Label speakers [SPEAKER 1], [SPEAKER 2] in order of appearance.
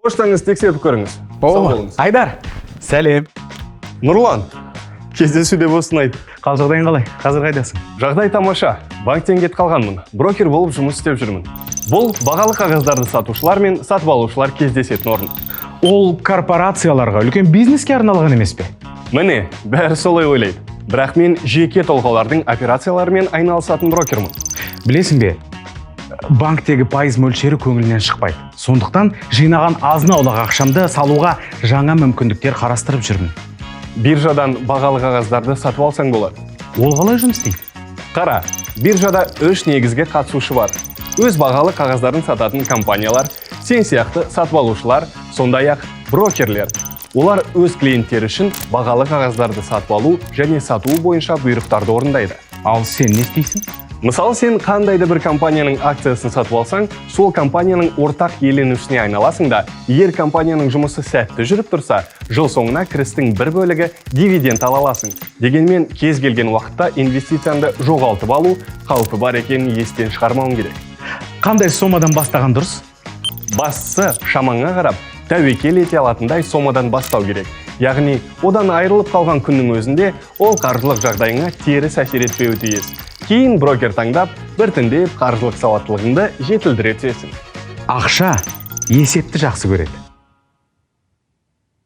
[SPEAKER 1] Поштаңыз тексеріп көріңіз.
[SPEAKER 2] Айдар, сәлем.
[SPEAKER 1] Нұрлан, кездесуде болсын айт.
[SPEAKER 2] Қал жағдайың қалай? Қазір қайдасың?
[SPEAKER 1] Жағдай тамаша. Банктен кет қалғанмын. Брокер болып жұмыс істеп жүрмін. Бұл бағалы қағаздарды сатушылар мен сатып алушылар кездесетін орын.
[SPEAKER 2] Ол корпорацияларға, үлкен бизнеске арналған емес пе?
[SPEAKER 1] Міне, бәрі солай ойлайды. Бірақ мен жеке тұлғалардың операцияларымен айналысатын брокермін.
[SPEAKER 2] Білесің бе, банктегі пайыз мөлшері көңілінен шықпайды. Сондықтан жинаған азын-аулақ ақшамды салуға жаңа мүмкіндіктер қарастырып жүрмін.
[SPEAKER 1] Биржадан бағалы қағаздарды сатып алсаң болады.
[SPEAKER 2] Ол қалай жұмыс істейді?
[SPEAKER 1] Қара, биржада 3 негізге қатысушы бар. Өз бағалы қағаздарын сататын компаниялар, сен сияқты сатып алушылар, сондай-ақ брокерлер. Олар өз клиенттері үшін бағалы қағаздарды сатып алу және сату бойынша бұйрықтарды орындайды.
[SPEAKER 2] Ал сен не істейсің?
[SPEAKER 1] Мысалы, сен қандайды бір компанияның акциясын сатып алсаң, сол компанияның ортақ иеленушісіне айналасың да, егер компанияның жұмысы сәтті жүріп тұрса, жыл соңына кірістің бір бөлігі дивиденд ала аласың. Дегенмен, кез келген уақытта инвестицияңды жоғалтып алу қаупі бар екенін естен шығармауың керек.
[SPEAKER 2] Қандай сомадан бастаған дұрыс?
[SPEAKER 1] Бастысы шамаңа қарап, тәуекел ете алатындай сомадан бастау керек. Яғни, одан айырылып қалған күннің өзінде ол қаржылық жағдайыңа теріс әсер етпеуі тиіс. Кейін брокер таңдап, біртіндеп қаржылық сауаттылығыңды жетілдіре түсесің.
[SPEAKER 2] Ақша есепті жақсы көреді.